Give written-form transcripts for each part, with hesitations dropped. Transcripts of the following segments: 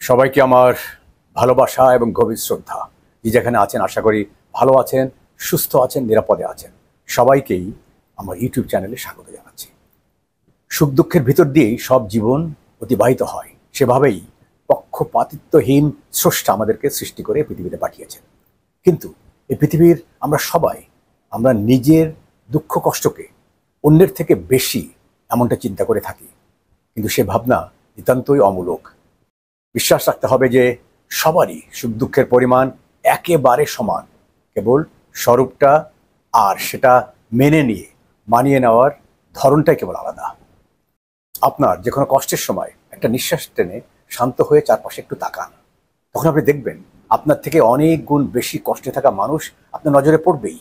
সবাইকে আমার ভালোবাসা এবং গভীর শ্রদ্ধা। যে যেখানে আছেন আশা করি ভালো আছেন, সুস্থ আছেন, নিরাপদে আছেন। সবাইকেই আমার ইউটিউব চ্যানেলে স্বাগত জানাচ্ছি। সুখ দুঃখের ভিতর দিয়েই সব জীবন অতিবাহিত হয়, সেভাবেই পক্ষপাতিত্বহীন স্রষ্টা আমাদেরকে সৃষ্টি করে পৃথিবীতে পাঠিয়েছেন। কিন্তু এই পৃথিবীর আমরা নিজের দুঃখ কষ্টকে অন্যের থেকে বেশি এমনটা চিন্তা করে থাকি, কিন্তু সে ভাবনা নিতান্তই অমূলক। বিশ্বাস রাখতে হবে যে সবারই সুখ দুঃখের পরিমাণ একেবারে সমান, কেবল স্বরূপটা আর সেটা মেনে নিয়ে মানিয়ে নেওয়ার ধরনটাই কেবল আলাদা। আপনার যে কোনো কষ্টের সময় একটা নিঃশ্বাস টেনে শান্ত হয়ে চারপাশে একটু তাকান, তখন আপনি দেখবেন আপনার থেকে অনেক গুণ বেশি কষ্টে থাকা মানুষ আপনার নজরে পড়বেই।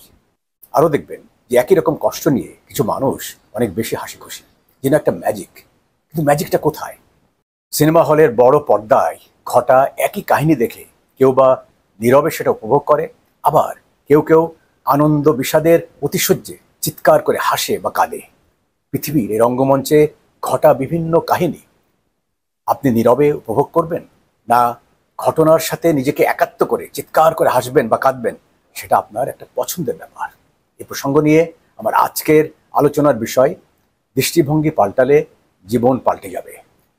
আরও দেখবেন যে একই রকম কষ্ট নিয়ে কিছু মানুষ অনেক বেশি হাসি খুশি, যেন একটা ম্যাজিক। কিন্তু ম্যাজিকটা কোথায়? সিনেমা হলের বড় পর্দায় ঘটা একই কাহিনী দেখে কেউ বা নীরবে সেটা উপভোগ করে, আবার কেউ কেউ আনন্দ বিষাদের অতিশয্যে চিৎকার করে হাসে বা কাঁদে। পৃথিবীর এই রঙ্গমঞ্চে ঘটা বিভিন্ন কাহিনী আপনি নীরবে উপভোগ করবেন, না ঘটনার সাথে নিজেকে একাত্ম করে চিৎকার করে হাসবেন বা কাঁদবেন, সেটা আপনার একটা পছন্দের ব্যাপার। এই প্রসঙ্গ নিয়ে আমার আজকের আলোচনার বিষয়, দৃষ্টিভঙ্গি পাল্টালে জীবন পাল্টে যাবে।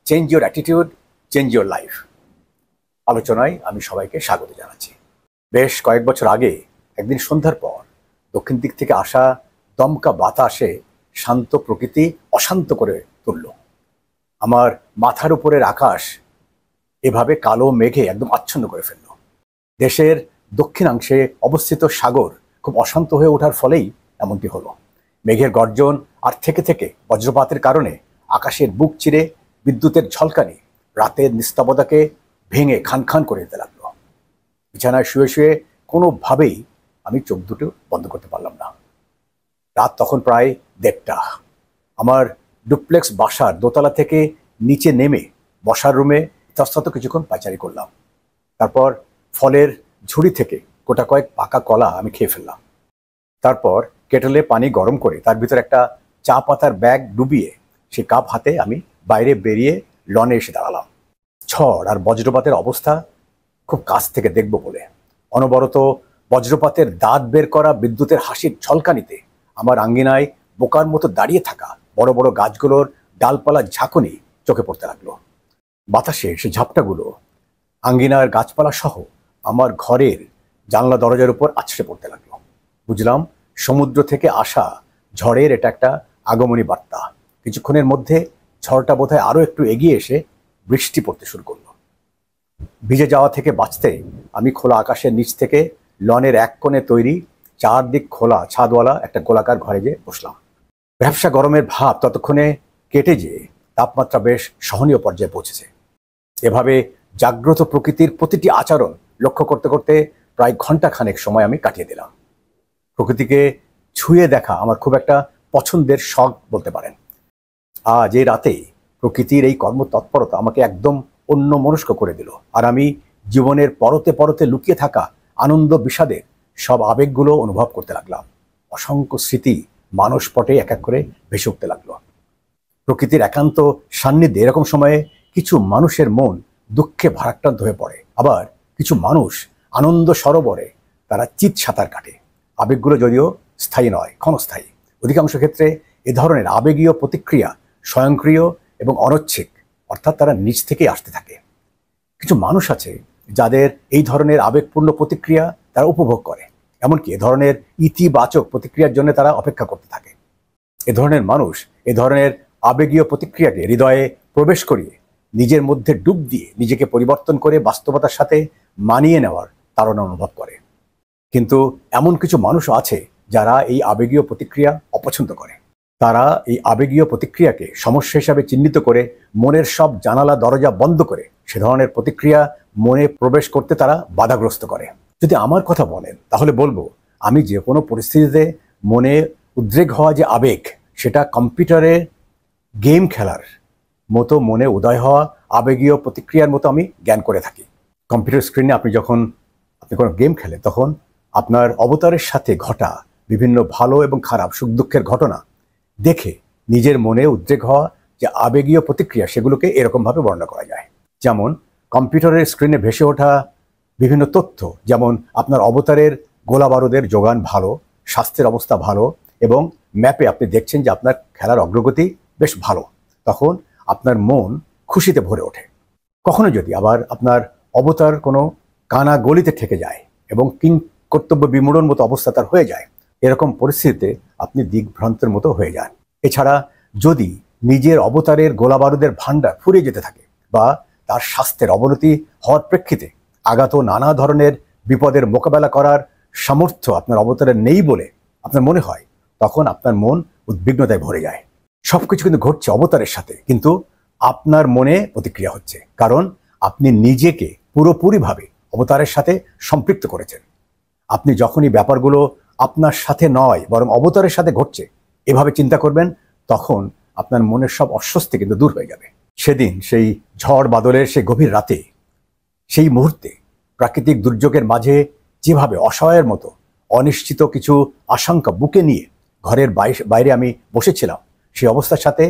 Change your attitude, change your life. আলোচনায় আমি সবাইকে স্বাগত জানাচ্ছি। বেশ কয়েক বছর আগে একদিন সন্ধ্যার পর দক্ষিণ দিক থেকে আসা দমকা বাতাসে শান্ত প্রকৃতি অশান্ত করে তুলল। আমার মাথার উপরের আকাশ এভাবে কালো মেঘে একদম আচ্ছন্ন করে ফেলল। দেশের দক্ষিণাংশে অবস্থিত সাগর খুব অশান্ত হয়ে ওঠার ফলেই এমনটি হলো। মেঘের গর্জন আর থেকে থেকে বজ্রপাতের কারণে আকাশের বুক চিরে বিদ্যুতের ঝলকানি রাতের নিস্তব্ধতাকে ভেঙে খান খান করে দিতে লাগলো। বিছানায় শুয়ে শুয়ে কোনোভাবেই আমি চোখ দুটো বন্ধ করতে পারলাম না। রাত তখন প্রায় 1:30। আমার ডুপ্লেক্স বাসার দোতলা থেকে নিচে নেমে বসার রুমে ইতস্তত কিছুক্ষণ পায়চারি করলাম। তারপর ফলের ঝুড়ি থেকে গোটা কয়েক পাকা কলা আমি খেয়ে ফেললাম। তারপর কেটলে পানি গরম করে তার ভিতর একটা চা পাতার ব্যাগ ডুবিয়ে সেই কাপ হাতে আমি বাইরে বেরিয়ে লনে এসে দাঁড়ালাম। ঝড় আর বজ্রপাতের অবস্থা খুব কাছ থেকে দেখব বলে। অনবরত বজ্রপাতের দাঁত বের করা বিদ্যুতের হাসির ঝলকানিতে আমার আঙ্গিনায় বোকার মতো দাঁড়িয়ে থাকা বড় বড় গাছগুলোর ডালপালা ঝাঁকুনি চোখে পড়তে লাগলো। বাতাসে সে ঝাপটাগুলো আঙ্গিনার গাছপালা সহ আমার ঘরের জানলা দরজার উপর আছড়ে পড়তে লাগলো। বুঝলাম সমুদ্র থেকে আসা ঝড়ের এটা একটা আগমনী বার্তা। কিছুক্ষণের মধ্যে ঝড়টা বোধহয় আরও একটু এগিয়ে এসে বৃষ্টি পড়তে শুরু করলো। ভিজে যাওয়া থেকে বাঁচতে আমি খোলা আকাশের নিচ থেকে লনের এক কোণে তৈরি চারদিক খোলা ছাদওয়ালা একটা গোলাকার ঘরে যেয়ে বসলাম। ব্যবসা গরমের ভাব ততক্ষণে কেটে যেয়ে তাপমাত্রা বেশ সহনীয় পর্যায়ে পৌঁছেছে। এভাবে জাগ্রত প্রকৃতির প্রতিটি আচরণ লক্ষ্য করতে করতে প্রায় ঘন্টাখানেক সময় আমি কাটিয়ে দিলাম। প্রকৃতিকে ছুঁয়ে দেখা আমার খুব একটা পছন্দের শখ বলতে পারেন। আজ এই রাতে প্রকৃতির এই কর্মতৎপরতা আমাকে একদম অন্যমনস্ক করে দিল, আর আমি জীবনের পরতে পরতে লুকিয়ে থাকা আনন্দ বিষাদের সব আবেগগুলো অনুভব করতে লাগলাম। অসংখ্য স্মৃতি মানসপটে এক এক করে ভেসে উঠতে লাগলো। প্রকৃতির একান্ত সান্নিধ্যে এরকম সময়ে কিছু মানুষের মন দুঃখে ভারাক্রান্ত হয়ে পড়ে, আবার কিছু মানুষ আনন্দ সরোবরে তারা চিৎ সাঁতার কাটে। আবেগগুলো যদিও স্থায়ী নয়, ক্ষণস্থায়ী। অধিকাংশ ক্ষেত্রে এ ধরনের আবেগীয় প্রতিক্রিয়া স্বয়ংক্রিয় এবং অনৈচ্ছিক, অর্থাৎ তারা নিজ থেকেই আসতে থাকে। কিছু মানুষ আছে যাদের এই ধরনের আবেগপূর্ণ প্রতিক্রিয়া তারা উপভোগ করে, এমনকি এ ধরনের ইতিবাচক প্রতিক্রিয়ার জন্য তারা অপেক্ষা করতে থাকে। এ ধরনের মানুষ এ ধরনের আবেগীয় প্রতিক্রিয়াকে হৃদয়ে প্রবেশ করিয়ে নিজের মধ্যে ডুব দিয়ে নিজেকে পরিবর্তন করে বাস্তবতার সাথে মানিয়ে নেওয়ার তাড়না অনুভব করে। কিন্তু এমন কিছু মানুষও আছে যারা এই আবেগীয় প্রতিক্রিয়া অপছন্দ করে। তারা এই আবেগীয় প্রতিক্রিয়াকে সমস্যা হিসাবে চিহ্নিত করে মনের সব জানালা দরজা বন্ধ করে সে ধরনের প্রতিক্রিয়া মনে প্রবেশ করতে তারা বাধাগ্রস্ত করে। যদি আমার কথা বলেন তাহলে বলবো, আমি যে কোনো পরিস্থিতিতে মনে উদ্রেক হওয়া যে আবেগ, সেটা কম্পিউটারে গেম খেলার মতো মনে উদয় হওয়া আবেগীয় প্রতিক্রিয়ার মতো আমি জ্ঞান করে থাকি। কম্পিউটার স্ক্রিনে আপনি কোনো গেম খেলেন, তখন আপনার অবতারের সাথে ঘটা বিভিন্ন ভালো এবং খারাপ সুখ দুঃখের ঘটনা দেখে নিজের মনে উদ্রেক হওয়া যে আবেগীয় প্রতিক্রিয়া, সেগুলোকে এরকমভাবে বর্ণনা করা যায়। যেমন কম্পিউটারের স্ক্রিনে ভেসে ওঠা বিভিন্ন তথ্য, যেমন আপনার অবতারের গোলা বারুদের যোগান ভালো, স্বাস্থ্যের অবস্থা ভালো এবং ম্যাপে আপনি দেখছেন যে আপনার খেলার অগ্রগতি বেশ ভালো, তখন আপনার মন খুশিতে ভরে ওঠে। কখনো যদি আবার আপনার অবতার কোনো কানা গলিতে ঠেকে যায় এবং কিং কর্তব্য বিমূঢ়র মতো অবস্থা তার হয়ে যায়, এরকম পরিস্থিতিতে আপনি দিগ্ভ্রান্তের মতো হয়ে যান। এছাড়া যদি নিজের অবতারের গোলা বারুদের ভাণ্ডার ফুরিয়ে যেতে থাকে বা তার স্বাস্থ্যের অবনতি হওয়ার প্রেক্ষিতে আগাত নানা ধরনের বিপদের মোকাবেলা করার সামর্থ্য আপনার অবতারের নেই বলে আপনার মনে হয়, তখন আপনার মন উদ্বিগ্নতায় ভরে যায়। সবকিছু কিন্তু ঘটছে অবতারের সাথে, কিন্তু আপনার মনে প্রতিক্রিয়া হচ্ছে, কারণ আপনি নিজেকে পুরোপুরিভাবে অবতারের সাথে সম্পৃক্ত করেছেন। আপনি যখনই ব্যাপারগুলো আপনার সাথে নয় বরং অবতারের সাথে ঘটছে এভাবে চিন্তা করবেন, তখন আপনার মনের সব অস্বস্তি কিন্তু দূর হয়ে যাবে। সেদিন সেই ঝড় বাদলের সেই গভীর রাতে, সেই মুহূর্তে প্রাকৃতিক দুর্যোগের মাঝে যেভাবে অসহায়ের মতো অনিশ্চিত কিছু আশঙ্কা বুকে নিয়ে ঘরের বাইরে আমি বসেছিলাম, সেই অবস্থার সাথে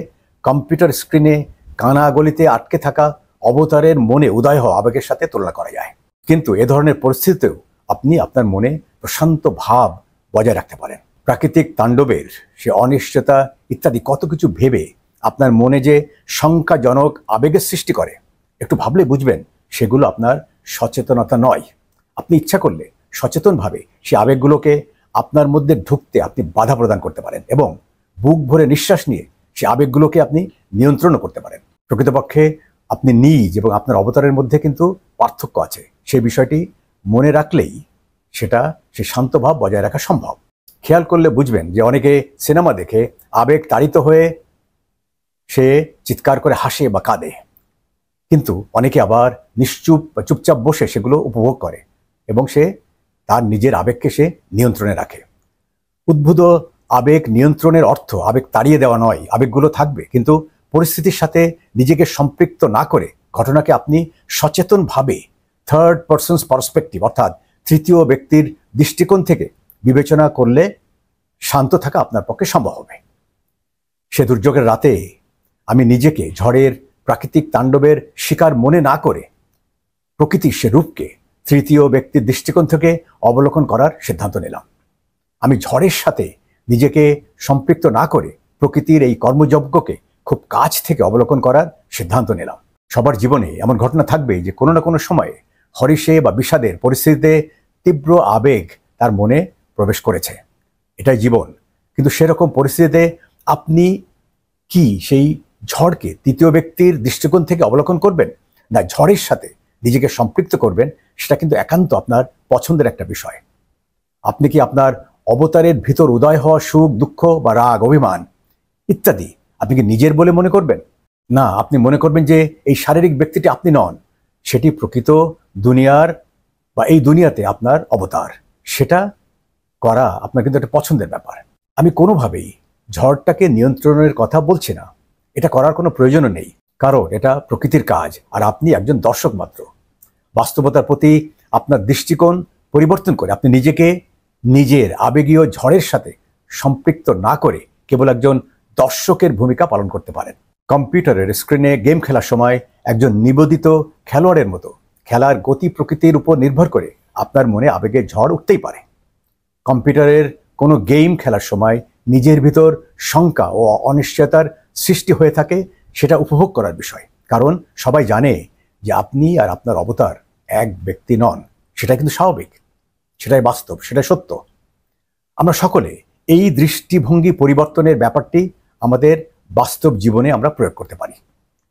কম্পিউটার স্ক্রিনে কানা গলিতে আটকে থাকা অবতারের মনে উদয় হওয়া আবেগের সাথে তুলনা করা যায়। কিন্তু এ ধরনের পরিস্থিতিতেও আপনি আপনার মনে প্রশান্ত ভাব বজায় রাখতে পারেন। প্রাকৃতিক তাণ্ডবের সে অনিশ্চয়তা ইত্যাদি কত কিছু ভেবে আপনার মনে যে শঙ্কাজনক আবেগের সৃষ্টি করে, একটু ভাবলে বুঝবেন সেগুলো আপনার সচেতনতা নয়। আপনি ইচ্ছা করলে সচেতনভাবে সেই আবেগগুলোকে আপনার মধ্যে ঢুকতে আপনি বাধা প্রদান করতে পারেন এবং বুক ভরে নিঃশ্বাস নিয়ে সেই আবেগগুলোকে আপনি নিয়ন্ত্রণও করতে পারেন। প্রকৃতপক্ষে আপনি নিজ এবং আপনার অবতারের মধ্যে কিন্তু পার্থক্য আছে, সেই বিষয়টি মনে রাখলেই সেই শান্ত ভাব বজায় রাখা সম্ভব। খেয়াল করলে বুঝবেন যে অনেকে সিনেমা দেখে আবেগ তাড়িত হয়ে সে চিৎকার করে হাসে বা কাঁদে, কিন্তু অনেকে আবার নিশ্চুপ বা চুপচাপ বসে সেগুলো উপভোগ করে এবং সে তার নিজের আবেগকে সে নিয়ন্ত্রণে রাখে। উদ্ভুত আবেগ নিয়ন্ত্রণের অর্থ আবেগ তাড়িয়ে দেওয়া নয়। আবেগগুলো থাকবে, কিন্তু পরিস্থিতির সাথে নিজেকে সম্পৃক্ত না করে ঘটনাকে আপনি সচেতনভাবে থার্ড পারসনস পার্সপেক্টিভ অর্থাৎ তৃতীয় ব্যক্তির দৃষ্টিকোণ থেকে বিবেচনা করলে শান্ত থাকা আপনার পক্ষে সম্ভব হবে। সে দুর্যোগের রাতে আমি নিজেকে ঝড়ের প্রাকৃতিক তাণ্ডবের শিকার মনে না করে প্রকৃতির সে রূপকে তৃতীয় ব্যক্তির দৃষ্টিকোণ থেকে অবলোকন করার সিদ্ধান্ত নিলাম। আমি ঝড়ের সাথে নিজেকে সম্পৃক্ত না করে প্রকৃতির এই কর্মযজ্ঞকে খুব কাছ থেকে অবলোকন করার সিদ্ধান্ত নিলাম। সবার জীবনে এমন ঘটনা থাকবে যে কোনো না কোনো সময়ে হরিষে বা বিষাদের পরিস্থিতিতে তীব্র আবেগ তার মনে প্রবেশ করেছে, এটাই জীবন। কিন্তু সেরকম পরিস্থিতিতে আপনি কি সেই ঝড়কে তৃতীয় ব্যক্তির দৃষ্টিকোণ থেকে অবলোকন করবেন, না ঝড়ের সাথে নিজেকে সম্পৃক্ত করবেন, সেটা কিন্তু একান্ত আপনার পছন্দের একটা বিষয়। আপনি কি আপনার অবতারের ভিতর উদয় হওয়া সুখ, দুঃখ বা রাগ, অভিমান ইত্যাদি আপনি কি নিজের বলে মনে করবেন? না, আপনি মনে করবেন যে এই শারীরিক ব্যক্তিটি আপনি নন, সেটি প্রকৃত দুনিয়ার বা এই দুনিয়াতে আপনার অবতার। সেটা করা আপনার কিন্তু একটা পছন্দের ব্যাপার। আমি কোনোভাবেই ঝড়টাকে নিয়ন্ত্রণের কথা বলছি না, এটা করার কোনো প্রয়োজনও নেই, কারণ এটা প্রকৃতির কাজ আর আপনি একজন দর্শক মাত্র। বাস্তবতার প্রতি আপনার দৃষ্টিকোণ পরিবর্তন করে আপনি নিজেকে নিজের আবেগীয় ঝড়ের সাথে সম্পৃক্ত না করে কেবল একজন দর্শকের ভূমিকা পালন করতে পারেন। কম্পিউটারের স্ক্রিনে গেম খেলার সময় একজন নিবেদিত খেলোয়াড়ের মতো খেলার গতি প্রকৃতির উপর নির্ভর করে আপনার মনে আবেগের ঝড় উঠতেই পারে। কম্পিউটারের কোনো গেম খেলার সময় নিজের ভিতর শঙ্কা ও অনিশ্চয়তার সৃষ্টি হয়ে থাকে, সেটা উপভোগ করার বিষয়। কারণ সবাই জানে যে আপনি আর আপনার অবতার এক ব্যক্তি নন, সেটা কিন্তু স্বাভাবিক, সেটাই বাস্তব, সেটাই সত্য। আমরা সকলে এই দৃষ্টিভঙ্গি পরিবর্তনের ব্যাপারটি আমাদের বাস্তব জীবনে আমরা প্রয়োগ করতে পারি।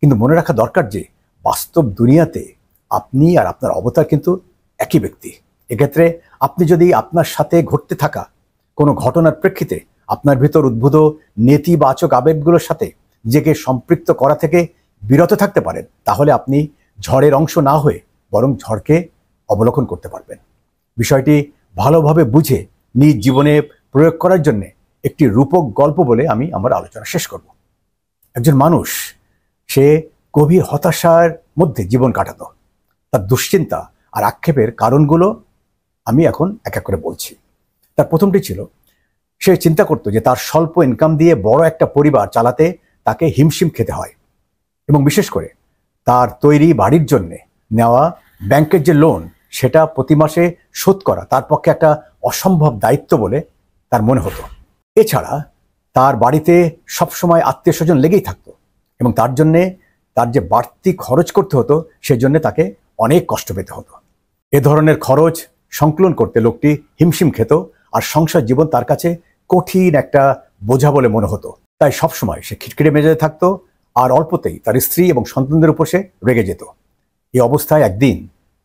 কিন্তু মনে রাখা দরকার যে বাস্তব দুনিয়াতে আপনি আর আপনার অবতার কিন্তু একই ব্যক্তি। এক্ষেত্রে আপনি যদি আপনার সাথে ঘটতে থাকা কোনো ঘটনার প্রেক্ষিতে আপনার ভিতর উদ্ভূত নেতিবাচক আবেগগুলোর সাথে নিজেকে সম্পৃক্ত করা থেকে বিরত থাকতে পারেন, তাহলে আপনি ঝড়ের অংশ না হয়ে বরং ঝড়কে অবলোকন করতে পারবেন। বিষয়টি ভালোভাবে বুঝে নিজ জীবনে প্রয়োগ করার জন্য একটি রূপক গল্প বলে আমি আমার আলোচনা শেষ করব। একজন মানুষ, সে গভীর হতাশার মধ্যে জীবন কাটাতো। তার দুশ্চিন্তা আর আক্ষেপের কারণগুলো আমি এখন এক এক করে বলছি। তার প্রথমটি ছিল, সে চিন্তা করতো যে তার স্বল্প ইনকাম দিয়ে বড় একটা পরিবার চালাতে তাকে হিমশিম খেতে হয় এবং বিশেষ করে তার তৈরি বাড়ির জন্যে নেওয়া ব্যাংকের যে লোন সেটা প্রতি মাসে শোধ করা তার পক্ষে একটা অসম্ভব দায়িত্ব বলে তার মনে হতো। এছাড়া তার বাড়িতে সবসময় আত্মীয় স্বজন লেগেই থাকতো এবং তার জন্যে তার যে বাড়তি খরচ করতে হতো সেজন্য তাকে অনেক কষ্ট পেতে হতো। এ ধরনের খরচ সংকলন করতে লোকটি হিমশিম খেত আর সংসার জীবন তার কাছে কঠিন একটা বোঝা বলে মনে হতো। তাই সবসময় সে খিটখিটে মেজাজে থাকতো আর অল্পতেই তার স্ত্রী এবং সন্তানদের উপর সে রেগে যেত। এই অবস্থায় একদিন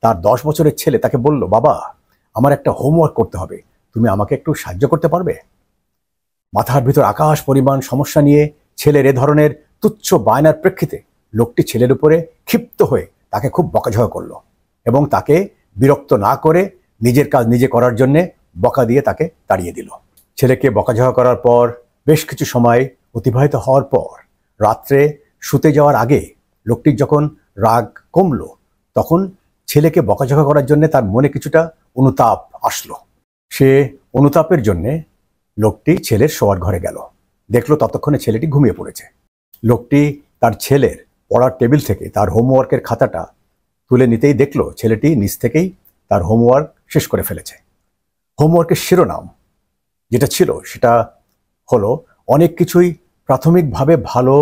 তার 10 বছরের ছেলে তাকে বলল, বাবা, আমার একটা হোমওয়ার্ক করতে হবে, তুমি আমাকে একটু সাহায্য করতে পারবে? মাথার ভিতর আকাশ পরিমাণ সমস্যা নিয়ে ছেলের এ ধরনের তুচ্ছ বায়নার প্রেক্ষিতে লোকটি ছেলের উপরে ক্ষিপ্ত হয়ে তাকে খুব বকাঝকা করলো এবং তাকে বিরক্ত না করে নিজের কাজ নিজে করার জন্যে বকা দিয়ে তাকে তাড়িয়ে দিল। ছেলেকে বকাঝকা করার পর বেশ কিছু সময় অতিবাহিত হওয়ার পর রাত্রে শুতে যাওয়ার আগে লোকটির যখন রাগ কমলো তখন ছেলেকে বকাঝকা করার জন্য তার মনে কিছুটা অনুতাপ আসলো। সে অনুতাপের জন্যে লোকটি ছেলের শোয়ার ঘরে গেল, দেখলো ততক্ষণে ছেলেটি ঘুমিয়ে পড়েছে। লোকটি তার ছেলের পড়ার টেবিল থেকে তার হোমওয়ার্কের খাতাটা তুলে নিতেই দেখলো ছেলেটি নিজ থেকেই তার হোমওয়ার্ক শেষ করে ফেলেছে। হোমওয়ার্কের শিরোনাম যেটা ছিল সেটা হলো অনেক কিছুই প্রাথমিকভাবে ভালো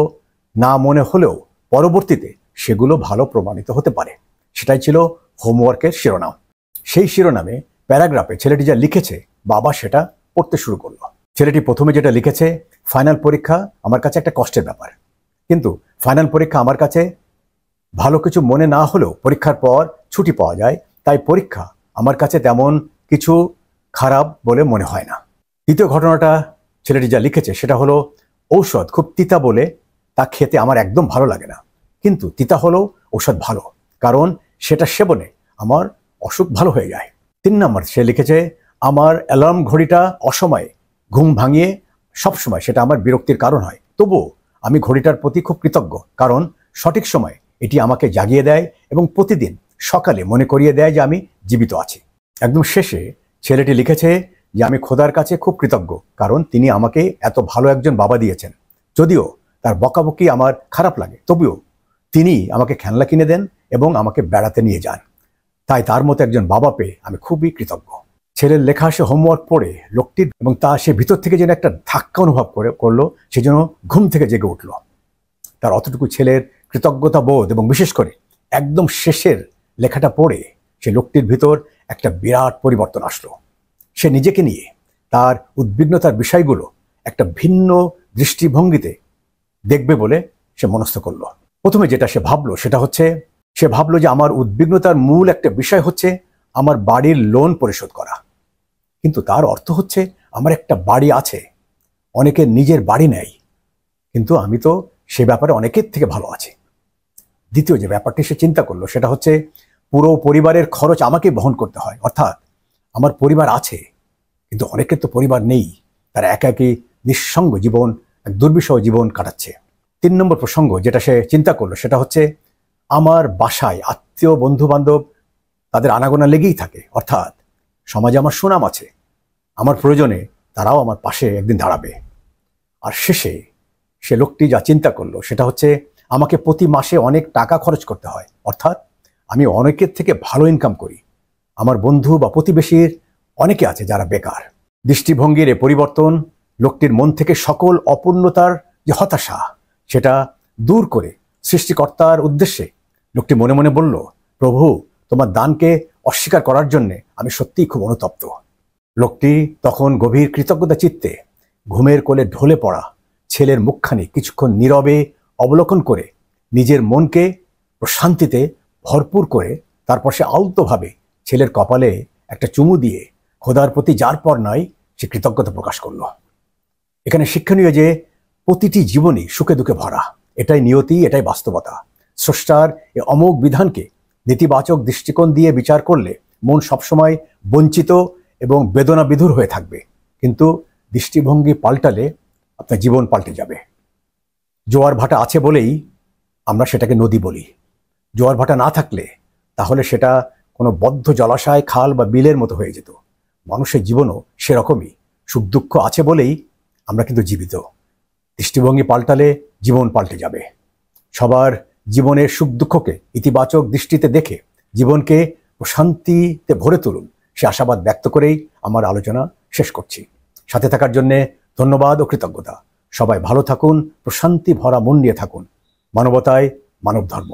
না মনে হলেও পরবর্তীতে সেগুলো ভালো প্রমাণিত হতে পারে, সেটাই ছিল হোমওয়ার্কের শিরোনাম। সেই শিরোনামে প্যারাগ্রাফে ছেলেটি যা লিখেছে বাবা সেটা পড়তে শুরু করলো। ছেলেটি প্রথমে যেটা লিখেছে, ফাইনাল পরীক্ষা আমার কাছে একটা কষ্টের ব্যাপার, কিন্তু ফাইনাল পরীক্ষা আমার কাছে ভালো কিছু মনে না হলেও পরীক্ষার পর ছুটি পাওয়া যায়, তাই পরীক্ষা আমার কাছে তেমন কিছু খারাপ বলে মনে হয় না। দ্বিতীয় ঘটনাটা ছেলেটি যা লিখেছে সেটা হলো ঔষধ খুব তিতা বলে তা খেতে আমার একদম ভালো লাগে না, কিন্তু তিতা হলেও ঔষধ ভালো, কারণ সেটা সেবনে আমার অসুখ ভালো হয়ে যায়। 3 নম্বর সে লিখেছে, আমার অ্যালার্ম ঘড়িটা অসময়ে ঘুম ভাঙিয়ে সবসময় সেটা আমার বিরক্তির কারণ হয়, তবুও আমি ঘড়িটার প্রতি খুব কৃতজ্ঞ, কারণ সঠিক সময়ে এটি আমাকে জাগিয়ে দেয় এবং প্রতিদিন সকালে মনে করিয়ে দেয় যে আমি জীবিত আছি। একদম শেষে ছেলেটি লিখেছে যে আমি খোদার কাছে খুব কৃতজ্ঞ, কারণ তিনি আমাকে এত ভালো একজন বাবা দিয়েছেন। যদিও তার বকাবকি আমার খারাপ লাগে, তবুও তিনি আমাকে খেলনা কিনে দেন এবং আমাকে বেড়াতে নিয়ে যান, তাই তার মতো একজন বাবা পেয়ে আমি খুবই কৃতজ্ঞ। ছেলের লেখা সে হোমওয়ার্ক পড়ে লোকটির এবং তা সে ভিতর থেকে যেন একটা ধাক্কা অনুভব করলো, সে যেন ঘুম থেকে জেগে উঠল। তার অতটুকু ছেলের কৃতজ্ঞতা বোধ এবং বিশেষ করে একদম শেষের লেখাটা পড়ে সে লোকটির ভিতর একটা বিরাট পরিবর্তন আসলো। সে নিজেকে নিয়ে তার উদ্বিগ্নতার বিষয়গুলো একটা ভিন্ন দৃষ্টিভঙ্গিতে দেখবে বলে সে মনস্থ করলো। প্রথমে যেটা সে ভাবলো সেটা হচ্ছে, সে ভাবলো যে আমার উদ্বিগ্নতার মূল একটা বিষয় হচ্ছে আমার বাড়ির লোন পরিশোধ করা, কিন্তু তার অর্থ হচ্ছে আমার একটা বাড়ি আছে, অনেকের নিজের বাড়ি নেই, কিন্তু আমি তো সে ব্যাপারে অনেকের থেকে ভালো আছি। দ্বিতীয় যে ব্যাপারটি সে চিন্তা করলো সেটা হচ্ছে পুরো পরিবারের খরচ আমাকে বহন করতে হয়, অর্থাৎ আমার পরিবার আছে কিন্তু অনেকের তো পরিবার নেই, তারা একাকী নিঃসঙ্গ জীবন, এক দুর্বিষহ জীবন কাটাচ্ছে। 3 নম্বর প্রসঙ্গ যেটা সে চিন্তা করলো সেটা হচ্ছে আমার বাসায় আত্মীয় বন্ধু বান্ধব তাদের আনাগোনা লেগেই থাকে, অর্থাৎ সমাজে আমার সুনাম আছে, আমার প্রয়োজনে তারাও আমার পাশে একদিন দাঁড়াবে। আর শেষে সে লোকটি যা চিন্তা করলো সেটা হচ্ছে আমাকে প্রতি মাসে অনেক টাকা খরচ করতে হয়, অর্থাৎ আমি অনেকের থেকে ভালো ইনকাম করি, আমার বন্ধু বা প্রতিবেশীর অনেকে আছে যারা বেকার। দৃষ্টিভঙ্গির এ পরিবর্তন লোকটির মন থেকে সকল অপূর্ণতার যে হতাশা সেটা দূর করে সৃষ্টিকর্তার উদ্দেশ্যে লোকটি মনে মনে বলল, প্রভু, তোমার দানকে অস্বীকার করার জন্যে আমি সত্যিই খুব অনুতপ্ত। লোকটি তখন গভীর কৃতজ্ঞতা চিত্তে ঘুমের কোলে ঢলে পড়া ছেলের মুখখানি কিছুক্ষণ নীরবে অবলোকন করে নিজের মনকে প্রশান্তিতে ভরপুর করে তারপর সে আলতোভাবে ছেলের কপালে একটা চুমু দিয়ে খোদার প্রতি যার পর নয় সে কৃতজ্ঞতা প্রকাশ করল। এখানে শিক্ষণীয় যে প্রতিটি জীবনই সুখে দুঃখে ভরা, এটাই নিয়তি, এটাই বাস্তবতা। স্রষ্টার এ অমোঘ বিধানকে নেতিবাচক দৃষ্টিকোণ দিয়ে বিচার করলে মন সবসময় বঞ্চিত এবং বেদনা বিধুর হয়ে থাকবে, কিন্তু দৃষ্টিভঙ্গি পাল্টালে আপনার জীবন পাল্টে যাবে। জোয়ার ভাটা আছে বলেই আমরা সেটাকে নদী বলি, জোয়ার ভাটা না থাকলে তাহলে সেটা কোনো বদ্ধ জলাশয়, খাল বা বিলের মতো হয়ে যেত। মানুষের জীবনও সেরকমই, সুখ দুঃখ আছে বলেই আমরা কিন্তু জীবিত। দৃষ্টিভঙ্গি পাল্টালে জীবন পাল্টে যাবে। সবার জীবনের সুখ দুঃখকে ইতিবাচক দৃষ্টিতে দেখে জীবনকে প্রশান্তিতে ভরে তুলুন, সে আশাবাদ ব্যক্ত করেই আমার আলোচনা শেষ করছি। সাথে থাকার জন্যে ধন্যবাদ ও কৃতজ্ঞতা। সবাই ভালো থাকুন, প্রশান্তি ভরা মন নিয়ে থাকুন। মানবতায় মানব ধর্ম।